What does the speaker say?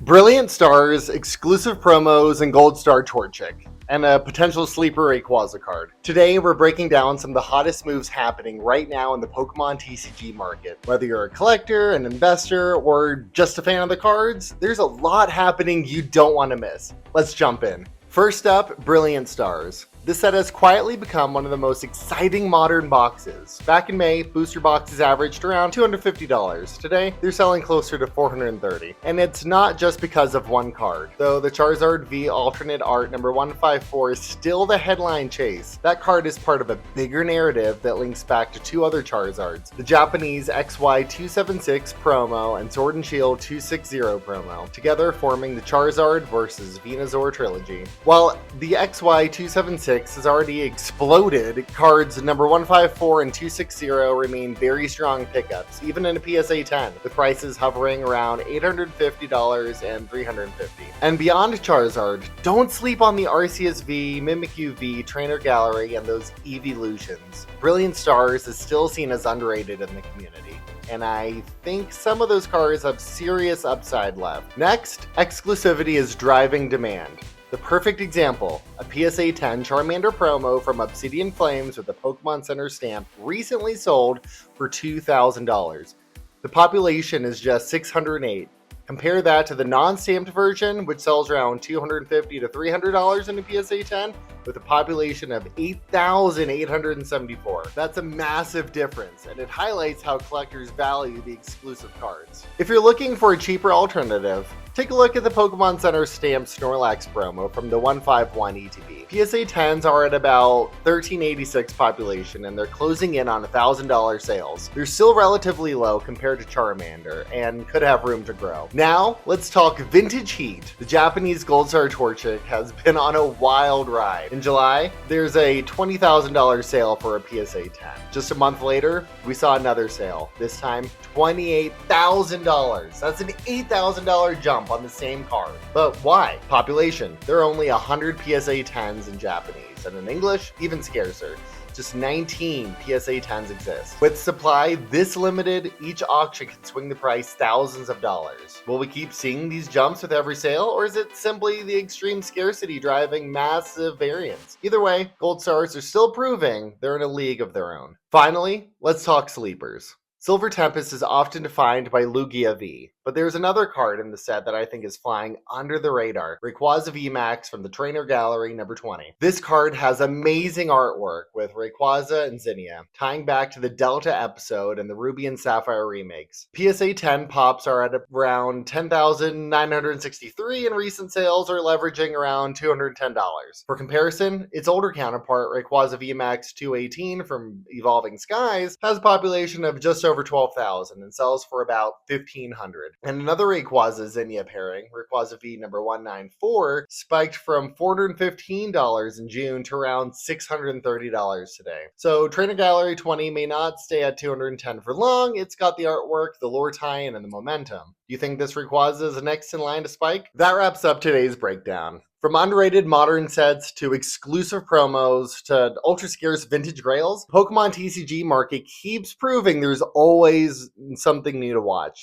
Brilliant Stars, exclusive promos, and Gold Star Torchic, and a potential sleeper Rayquaza card. Today, we're breaking down some of the hottest moves happening right now in the Pokemon TCG market. Whether you're a collector, an investor, or just a fan of the cards, there's a lot happening you don't want to miss. Let's jump in. First up, Brilliant Stars. This set has quietly become one of the most exciting modern boxes. Back in May, booster boxes averaged around $250. Today, they're selling closer to $430. And it's not just because of one card. Though the Charizard V alternate art number 154 is still the headline chase, that card is part of a bigger narrative that links back to two other Charizards, the Japanese XY276 promo and Sword and Shield 260 promo, together forming the Charizard vs Venusaur trilogy. While the XY276 has already exploded, cards number 154 and 260 remain very strong pickups, even in a PSA 10, with prices hovering around $850 and $350. And beyond Charizard, don't sleep on the Arceus V, Mimikyu V, Trainer Gallery, and those Eeveelutions. Brilliant Stars is still seen as underrated in the community, and I think some of those cards have serious upside left. Next, exclusivity is driving demand. The perfect example, a PSA 10 Charmander promo from Obsidian Flames with the Pokémon Center stamp recently sold for $2,000. The population is just 608. Compare that to the non-stamped version, which sells around $250 to $300 in a PSA 10, with a population of 8,874. That's a massive difference, and it highlights how collectors value the exclusive cards. If you're looking for a cheaper alternative, take a look at the Pokemon Center stamped Snorlax promo from the 151 ETB. PSA 10s are at about 1386 population, and they're closing in on $1,000 sales. They're still relatively low compared to Charmander, and could have room to grow. Now, let's talk vintage heat. The Japanese Gold Star Torchic has been on a wild ride. In July, there's a $20,000 sale for a PSA 10. Just a month later, we saw another sale, this time $28,000. That's an $8,000 jump on the same card. But why? Population. There are only 100 PSA 10s in Japanese, and in English, even scarcer. Just 19 PSA 10s exist. With supply this limited, each auction can swing the price thousands of dollars. Will we keep seeing these jumps with every sale, or is it simply the extreme scarcity driving massive variance? Either way, Gold Stars are still proving they're in a league of their own. Finally, let's talk sleepers. Silver Tempest is often defined by Lugia V, but there's another card in the set that I think is flying under the radar, Rayquaza VMAX from the Trainer Gallery number 20. This card has amazing artwork with Rayquaza and Zinnia, tying back to the Delta episode and the Ruby and Sapphire remakes. PSA 10 pops are at around 10,963 and recent sales are leveraging around $210. For comparison, its older counterpart, Rayquaza VMAX 218 from Evolving Skies, has a population of just over 12,000 and sells for about 1,500. And another Rayquaza Zinnia pairing, Rayquaza V number 194, spiked from $415 in June to around $630 today. So Trainer Gallery 20 may not stay at $210 for long. It's got the artwork, the lore tie-in, and the momentum. Do you think this Rayquaza is next in line to spike? That wraps up today's breakdown. From underrated modern sets to exclusive promos to ultra scarce vintage grails, Pokemon TCG market keeps proving there's always something new to watch.